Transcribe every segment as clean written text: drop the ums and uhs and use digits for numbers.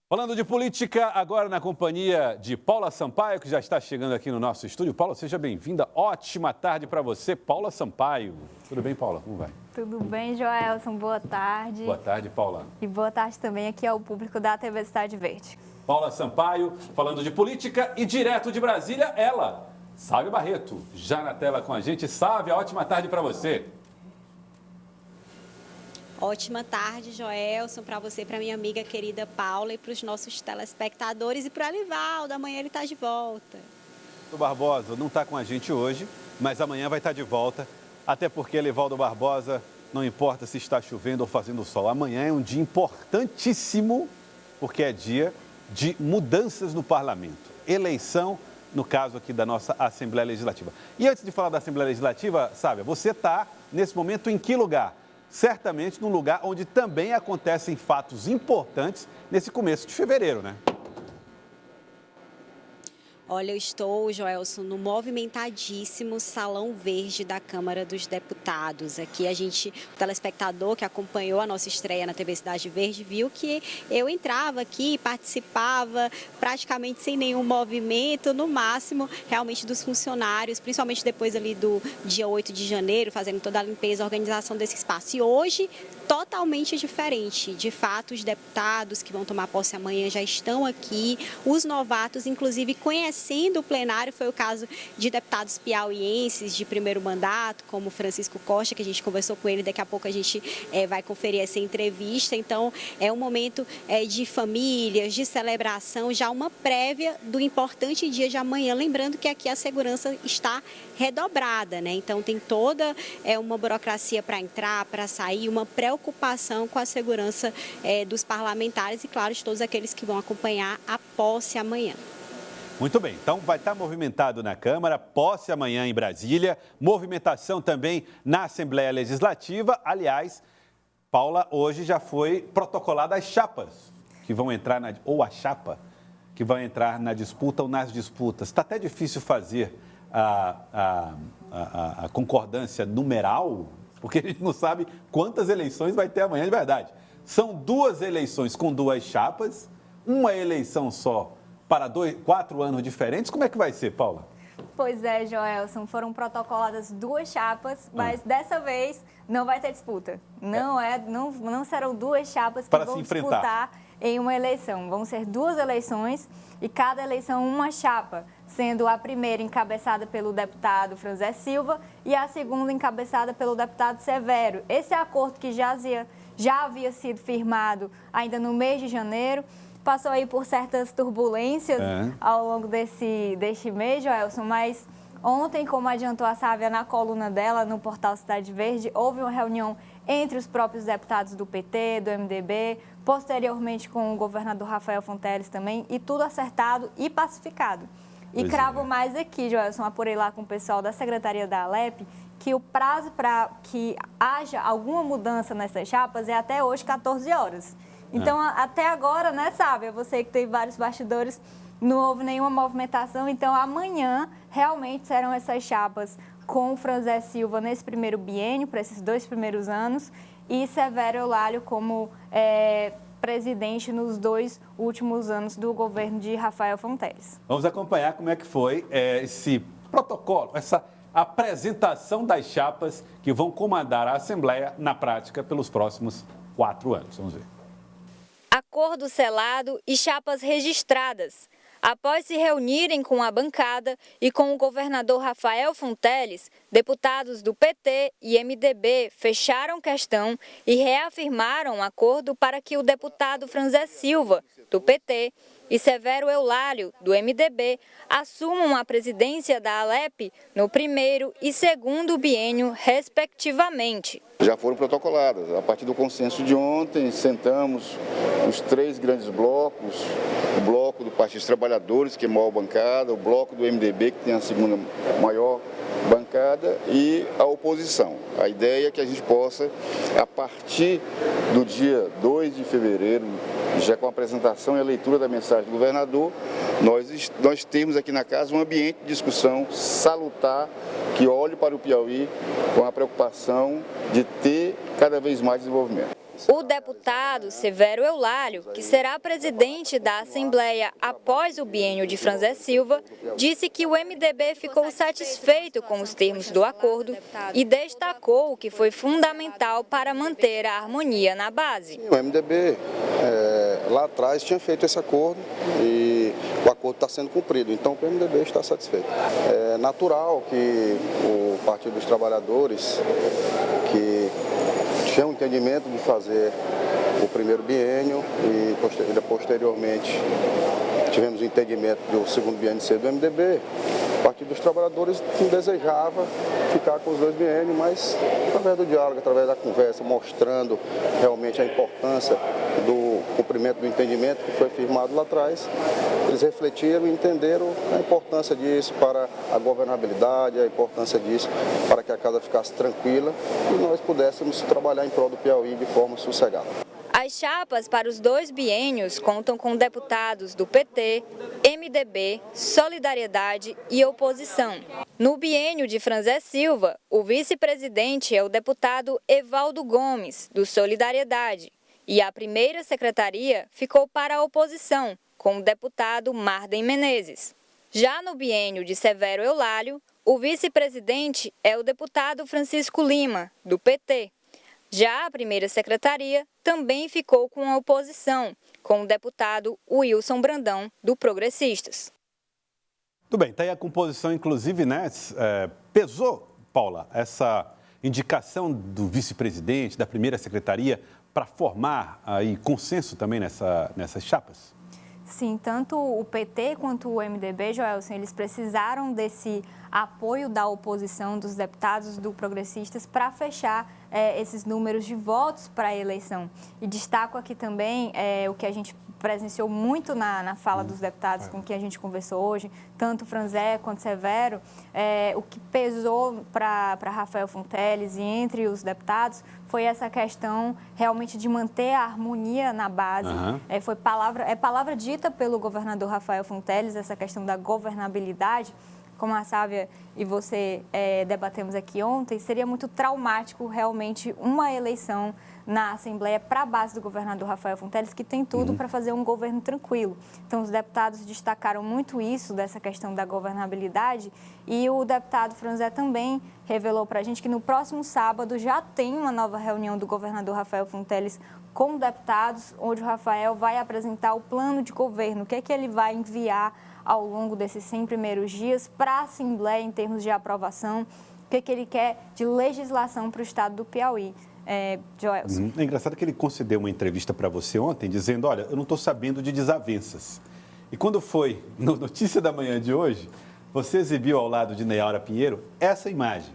Falando de política, agora na companhia de Paula Sampaio, que já está chegando aqui no nosso estúdio. Paula, seja bem-vinda. Ótima tarde para você, Paula Sampaio. Tudo bem, Paula? Como vai? Tudo bem, Joelson. Boa tarde. Boa tarde, Paula. E boa tarde também aqui ao público da TV Cidade Verde. Paula Sampaio, falando de política e direto de Brasília, ela, Sávia Barreto, já na tela com a gente. Sávia, ótima tarde para você. Ótima tarde, Joelson, para você, para minha amiga querida Paula e para os nossos telespectadores e para o Alivaldo. Amanhã ele está de volta. O Barbosa não está com a gente hoje, mas amanhã vai estar de volta, até porque Elivaldo Barbosa, não importa se está chovendo ou fazendo sol, amanhã é um dia importantíssimo, porque é dia de mudanças no parlamento, eleição, no caso aqui da nossa Assembleia Legislativa. E antes de falar da Assembleia Legislativa, Sávia, você está nesse momento em que lugar? Certamente num lugar onde também acontecem fatos importantes nesse começo de fevereiro, né? Olha, eu estou, Joelson, no movimentadíssimo Salão Verde da Câmara dos Deputados. Aqui o telespectador que acompanhou a nossa estreia na TV Cidade Verde, viu que eu entrava aqui, participava praticamente sem nenhum movimento, no máximo realmente dos funcionários, principalmente depois ali do dia 8 de janeiro, fazendo toda a limpeza, a organização desse espaço. E hoje, totalmente diferente. De fato, os deputados que vão tomar posse amanhã já estão aqui, os novatos, inclusive, conhecendo o plenário. Foi o caso de deputados piauienses de primeiro mandato, como Francisco Costa, que a gente conversou com ele, daqui a pouco a gente vai conferir essa entrevista. Então, é um momento de famílias, de celebração, já uma prévia do importante dia de amanhã, lembrando que aqui a segurança está redobrada, né? Então, tem toda uma burocracia para entrar, para sair, uma preocupação com a segurança dos parlamentares e, claro, de todos aqueles que vão acompanhar a posse amanhã. Muito bem, então vai estar movimentado na Câmara, posse amanhã em Brasília, movimentação também na Assembleia Legislativa. Aliás, Paula, hoje já foi protocolada as chapas que vão entrar, ou a chapa que vai entrar na disputa ou nas disputas. Está até difícil fazer a concordância numeral, porque a gente não sabe quantas eleições vai ter amanhã de verdade. São duas eleições com duas chapas, uma eleição só para 4 anos diferentes. Como é que vai ser, Paula? Pois é, Joelson, foram protocoladas duas chapas, mas dessa vez não vai ter disputa. Não serão duas chapas que vão disputar em uma eleição. Vão ser duas eleições e cada eleição uma chapa, sendo a primeira encabeçada pelo deputado Franzé Silva e a segunda encabeçada pelo deputado Severo. Esse acordo que já havia sido firmado ainda no mês de janeiro, passou aí por certas turbulências ao longo deste mês, Joelson, mas ontem, como adiantou a Sávia na coluna dela no portal Cidade Verde, houve uma reunião entre os próprios deputados do PT, do MDB, posteriormente com o governador Rafael Fonteles também, e tudo acertado e pacificado. E cravo mais aqui, Joelson, apurei lá com o pessoal da Secretaria da Alep, que o prazo para que haja alguma mudança nessas chapas é até hoje, 14 horas. Então, até agora, né, Sávia, você que tem vários bastidores, não houve nenhuma movimentação. Então, amanhã, realmente, serão essas chapas com o Franzé Silva nesse primeiro biênio, para esses 2 primeiros anos, e Severo Eulálio como presidente nos 2 últimos anos do governo de Rafael Fonteles. Vamos acompanhar como é que foi esse protocolo, essa apresentação das chapas que vão comandar a Assembleia na prática pelos próximos 4 anos. Vamos ver. Acordo selado e chapas registradas. Após se reunirem com a bancada e com o governador Rafael Fonteles, deputados do PT e MDB fecharam questão e reafirmaram acordo para que o deputado Franzé Silva, do PT, e Severo Eulálio, do MDB, assumam a presidência da Alep no primeiro e segundo biênio, respectivamente. Já foram protocoladas. A partir do consenso de ontem, sentamos os 3 grandes blocos, o bloco do Partido dos Trabalhadores, que é a maior bancada, o bloco do MDB, que tem a segunda maior bancada, e a oposição. A ideia é que a gente possa, a partir do dia 2 de fevereiro, já com a apresentação e a leitura da mensagem do governador, nós temos aqui na casa um ambiente de discussão salutar, que olhe para o Piauí com a preocupação de ter cada vez mais desenvolvimento. O deputado Severo Eulálio, que será presidente da Assembleia após o biênio de Franzé Silva, disse que o MDB ficou satisfeito com os termos do acordo e destacou que foi fundamental para manter a harmonia na base. O MDB lá atrás tinha feito esse acordo e o acordo está sendo cumprido, então o MDB está satisfeito. É natural que o Partido dos Trabalhadores, que tinha um entendimento de fazer o primeiro biênio e posteriormente tivemos o entendimento do segundo biênio ser do MDB, o Partido dos Trabalhadores desejava ficar com os dois biênios, mas através do diálogo, através da conversa, mostrando realmente a importância do cumprimento do entendimento que foi firmado lá atrás, eles refletiram e entenderam a importância disso para a governabilidade, a importância disso para que a casa ficasse tranquila e nós pudéssemos trabalhar em prol do Piauí de forma sossegada. As chapas para os dois biênios contam com deputados do PT, MDB, Solidariedade e oposição. No biênio de Franzé Silva, o vice-presidente é o deputado Evaldo Gomes, do Solidariedade, e a primeira secretaria ficou para a oposição, com o deputado Marden Menezes. Já no biênio de Severo Eulálio, o vice-presidente é o deputado Francisco Lima, do PT. Já a primeira secretaria também ficou com a oposição, com o deputado Wilson Brandão, do Progressistas. Tudo bem, está aí a composição, inclusive, né? Pesou, Paula, essa indicação do vice-presidente, da primeira secretaria, para formar aí consenso também nessas chapas? Sim, tanto o PT quanto o MDB, Joelson, eles precisaram desse apoio da oposição, dos deputados do Progressistas, para fechar esses números de votos para a eleição. E destaco aqui também o que a gente presenciou muito na fala dos deputados com quem a gente conversou hoje, tanto Franzé quanto Severo, o que pesou para Rafael Fonteles e entre os deputados foi essa questão realmente de manter a harmonia na base. Foi palavra dita pelo governador Rafael Fonteles, essa questão da governabilidade. Como a Sávia e você debatemos aqui ontem, seria muito traumático realmente uma eleição na Assembleia para a base do governador Rafael Fonteles, que tem tudo para fazer um governo tranquilo. Então, os deputados destacaram muito isso, dessa questão da governabilidade, e o deputado Franzé também revelou para a gente que no próximo sábado já tem uma nova reunião do governador Rafael Fonteles com deputados, onde o Rafael vai apresentar o plano de governo, o que é que ele vai enviar ao longo desses 100 primeiros dias para a Assembleia em termos de aprovação, o que é que ele quer de legislação para o estado do Piauí. Joelson. É engraçado que ele concedeu uma entrevista para você ontem, dizendo, olha, eu não estou sabendo de desavenças. E quando foi no Notícia da Manhã de hoje, você exibiu ao lado de Neaura Pinheiro essa imagem,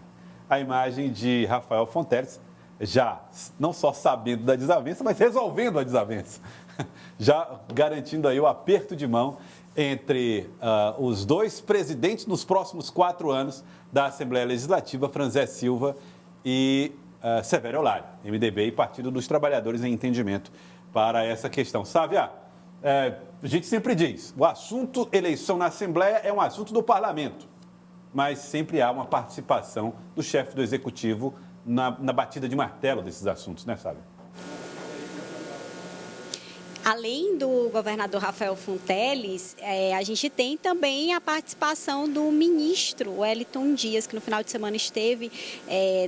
a imagem de Rafael Fonteles, já não só sabendo da desavença, mas resolvendo a desavença, já garantindo aí o aperto de mão entre os dois presidentes nos próximos 4 anos da Assembleia Legislativa, Franzé Silva e Severo Eulálio, MDB e Partido dos Trabalhadores em entendimento para essa questão. Sávia, a gente sempre diz, o assunto eleição na Assembleia é um assunto do parlamento, mas sempre há uma participação do chefe do Executivo na batida de martelo desses assuntos, né, Sávia? Além do governador Rafael Fonteles, a gente tem também a participação do ministro Wellington Dias, que no final de semana esteve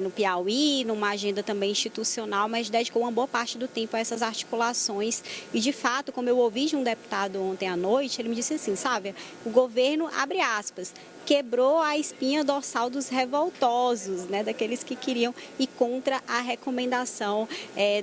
no Piauí, numa agenda também institucional, mas dedicou uma boa parte do tempo a essas articulações. E, de fato, como eu ouvi de um deputado ontem à noite, ele me disse assim, sabe, o governo, abre aspas, quebrou a espinha dorsal dos revoltosos, né, daqueles que queriam ir contra a recomendação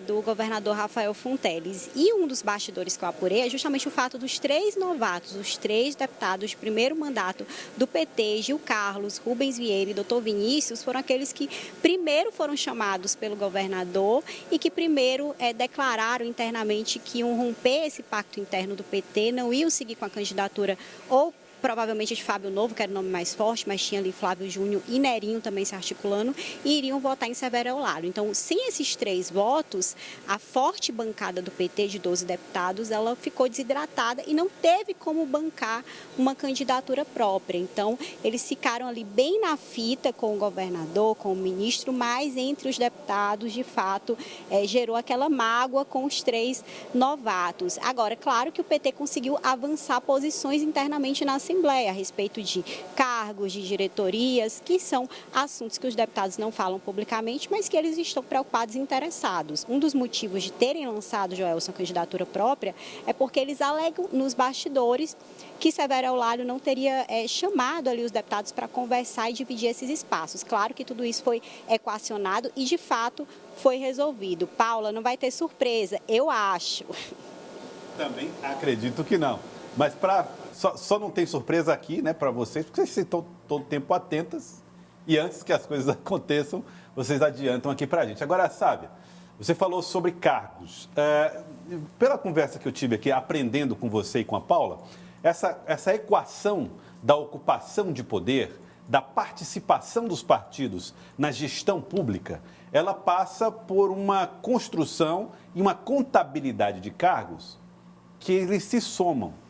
do governador Rafael Fonteles. E um dos bastidores que eu apurei é justamente o fato dos 3 novatos, os 3 deputados de primeiro mandato do PT, Gil Carlos, Rubens Vieira e Dr. Vinícius, foram aqueles que primeiro foram chamados pelo governador e que primeiro declararam internamente que iam romper esse pacto interno do PT, não iam seguir com a candidatura ou provavelmente de Fábio Novo, que era o nome mais forte, mas tinha ali Flávio Júnior e Nerinho também se articulando, e iriam votar em Severo Eulálio. Então, sem esses 3 votos, a forte bancada do PT de 12 deputados, ela ficou desidratada e não teve como bancar uma candidatura própria. Então, eles ficaram ali bem na fita com o governador, com o ministro, mas entre os deputados, de fato, gerou aquela mágoa com os 3 novatos. Agora, claro que o PT conseguiu avançar posições internamente na Assembleia a respeito de cargos, de diretorias, que são assuntos que os deputados não falam publicamente, mas que eles estão preocupados e interessados. Um dos motivos de terem lançado, Joelson, a candidatura própria é porque eles alegam nos bastidores que Severo Eulálio não teria chamado ali os deputados para conversar e dividir esses espaços. Claro que tudo isso foi equacionado e, de fato, foi resolvido. Paula, não vai ter surpresa, eu acho. Também acredito que não. Mas só não tem surpresa aqui, né, para vocês, porque vocês estão todo o tempo atentas e antes que as coisas aconteçam, vocês adiantam aqui para a gente. Agora, sabe, você falou sobre cargos. Pela conversa que eu tive aqui, aprendendo com você e com a Paula, essa equação da ocupação de poder, da participação dos partidos na gestão pública, ela passa por uma construção e uma contabilidade de cargos que eles se somam.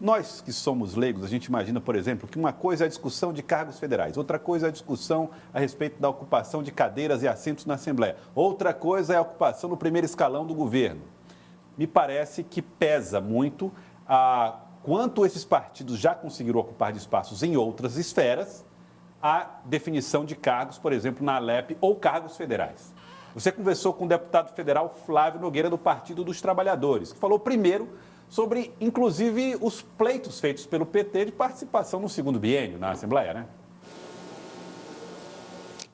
Nós que somos leigos, a gente imagina, por exemplo, que uma coisa é a discussão de cargos federais, outra coisa é a discussão a respeito da ocupação de cadeiras e assentos na Assembleia, outra coisa é a ocupação no primeiro escalão do governo. Me parece que pesa muito quanto esses partidos já conseguiram ocupar de espaços em outras esferas, a definição de cargos, por exemplo, na Alep ou cargos federais. Você conversou com o deputado federal Flávio Nogueira, do Partido dos Trabalhadores, que falou primeiro sobre, inclusive, os pleitos feitos pelo PT de participação no segundo biênio na Assembleia, né?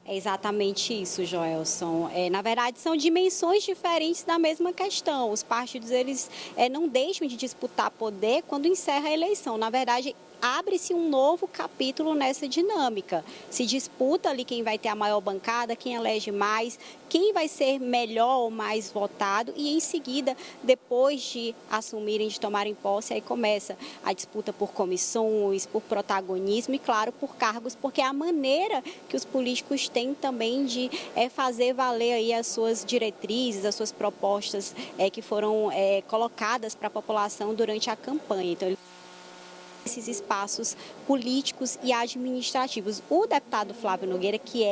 É exatamente isso, Joelson. Na verdade, são dimensões diferentes da mesma questão. Os partidos, eles não deixam de disputar poder quando encerra a eleição. Na verdade, abre-se um novo capítulo nessa dinâmica. Se disputa ali quem vai ter a maior bancada, quem elege mais, quem vai ser melhor ou mais votado e, em seguida, depois de assumirem, de tomarem posse, aí começa a disputa por comissões, por protagonismo e, claro, por cargos, porque é a maneira que os políticos têm também de fazer valer aí as suas diretrizes, as suas propostas que foram colocadas para a população durante a campanha. Então, esses espaços políticos e administrativos. O deputado Flávio Nogueira, que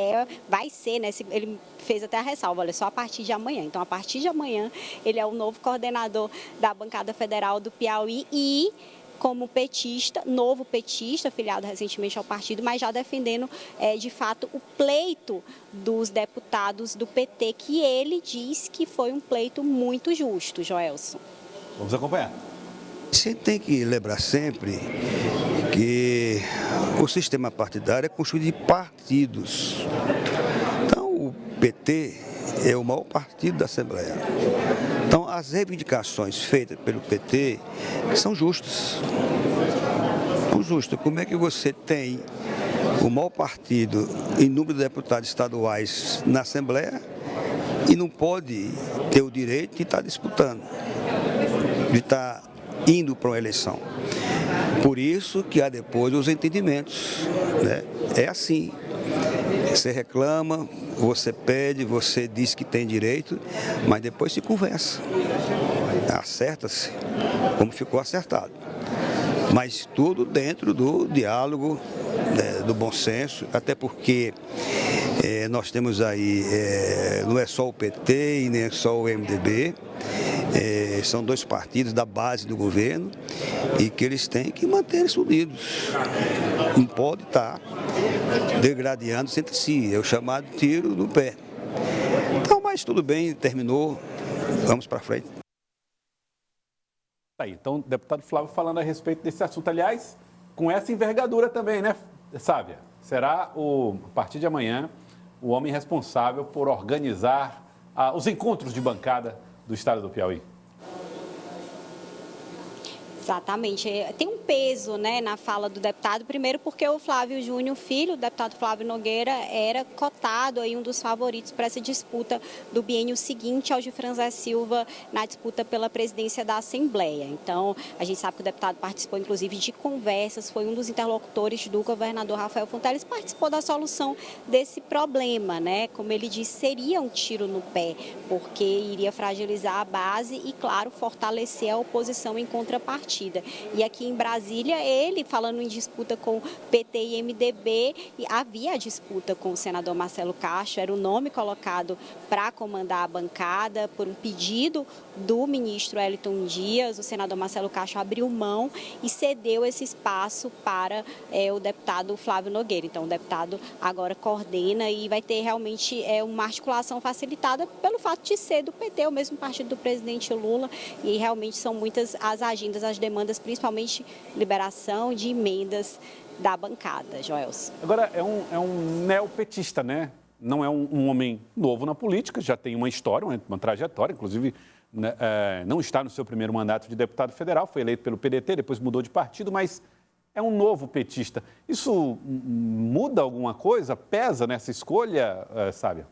vai ser, né, ele fez até a ressalva, olha, só a partir de amanhã. Então, a partir de amanhã, ele é o novo coordenador da bancada federal do Piauí e, como petista, novo petista, filiado recentemente ao partido, mas já defendendo, de fato, o pleito dos deputados do PT, que ele diz que foi um pleito muito justo, Joelson. Vamos acompanhar. Você tem que lembrar sempre que o sistema partidário é construído de partidos. Então, o PT é o maior partido da Assembleia. Então, as reivindicações feitas pelo PT são justas. São justas. Como é que você tem o maior partido em número de deputados estaduais na Assembleia e não pode ter o direito de estar disputando, de estar indo para uma eleição? Por isso que há depois os entendimentos, né? É assim, você reclama, você pede, você diz que tem direito, mas depois se conversa, acerta-se como ficou acertado, mas tudo dentro do diálogo, do bom senso, até porque nós temos aí, não é só o PT e nem é só o MDB, são dois partidos da base do governo e que eles têm que manter-se unidos. Não pode estar degradando-se entre si, é o chamado tiro no pé. Então, mas tudo bem, terminou, vamos para frente. Aí, então, o deputado Flávio falando a respeito desse assunto, aliás, com essa envergadura também, né, Sávia? Será, a partir de amanhã, o homem responsável por organizar os encontros de bancada do estado do Piauí. Exatamente. Tem um peso, né, na fala do deputado, primeiro porque o Flávio Júnior, filho do deputado Flávio Nogueira, era cotado aí um dos favoritos para essa disputa do biênio seguinte ao de Franzé Silva na disputa pela presidência da Assembleia. Então, a gente sabe que o deputado participou, inclusive, de conversas, foi um dos interlocutores do governador Rafael Fonteles, participou da solução desse problema, né? Como ele disse, seria um tiro no pé, porque iria fragilizar a base e, claro, fortalecer a oposição em contrapartida. E aqui em Brasília, ele, falando em disputa com PT e MDB, havia a disputa com o senador Marcelo Castro, era o nome colocado para comandar a bancada por um pedido do ministro Wellington Dias. O senador Marcelo Castro abriu mão e cedeu esse espaço para o deputado Flávio Nogueira. Então, o deputado agora coordena e vai ter realmente uma articulação facilitada pelo fato de ser do PT, o mesmo partido do presidente Lula, e realmente são muitas as agendas, as demandas, principalmente liberação de emendas da bancada, Joelson. Agora, é um neopetista, né? Não é um homem novo na política, já tem uma história, uma trajetória, inclusive não está no seu primeiro mandato de deputado federal, foi eleito pelo PDT, depois mudou de partido, mas é um novo petista. Isso muda alguma coisa? Pesa nessa escolha, Sábia?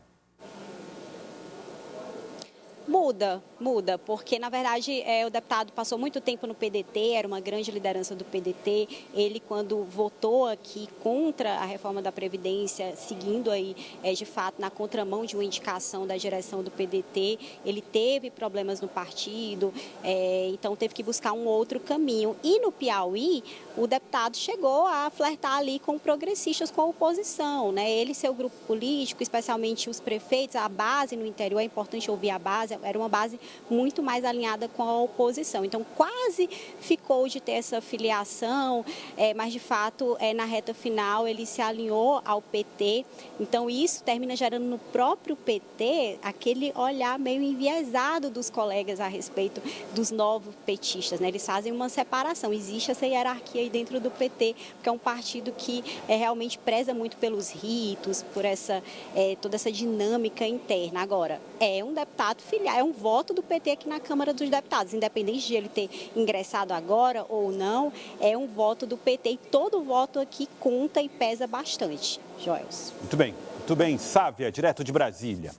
Muda, porque, na verdade, o deputado passou muito tempo no PDT, era uma grande liderança do PDT. Ele, quando votou aqui contra a reforma da Previdência, seguindo aí, de fato, na contramão de uma indicação da direção do PDT, ele teve problemas no partido, então teve que buscar um outro caminho. E no Piauí, o deputado chegou a flertar ali com progressistas, com a oposição, né? Ele e seu grupo político, especialmente os prefeitos, a base no interior, é importante ouvir a base, era uma base muito mais alinhada com a oposição. Então, quase ficou de ter essa filiação, mas, de fato, na reta final, ele se alinhou ao PT. Então, isso termina gerando no próprio PT aquele olhar meio enviesado dos colegas a respeito dos novos petistas, né? Eles fazem uma separação. Existe essa hierarquia aí dentro do PT, porque é um partido que realmente preza muito pelos ritos, por toda essa dinâmica interna. Agora, é um deputado filial, é um voto do PT aqui na Câmara dos Deputados, independente de ele ter ingressado agora ou não, é um voto do PT e todo voto aqui conta e pesa bastante. Joelson. Muito bem, Sávia, direto de Brasília.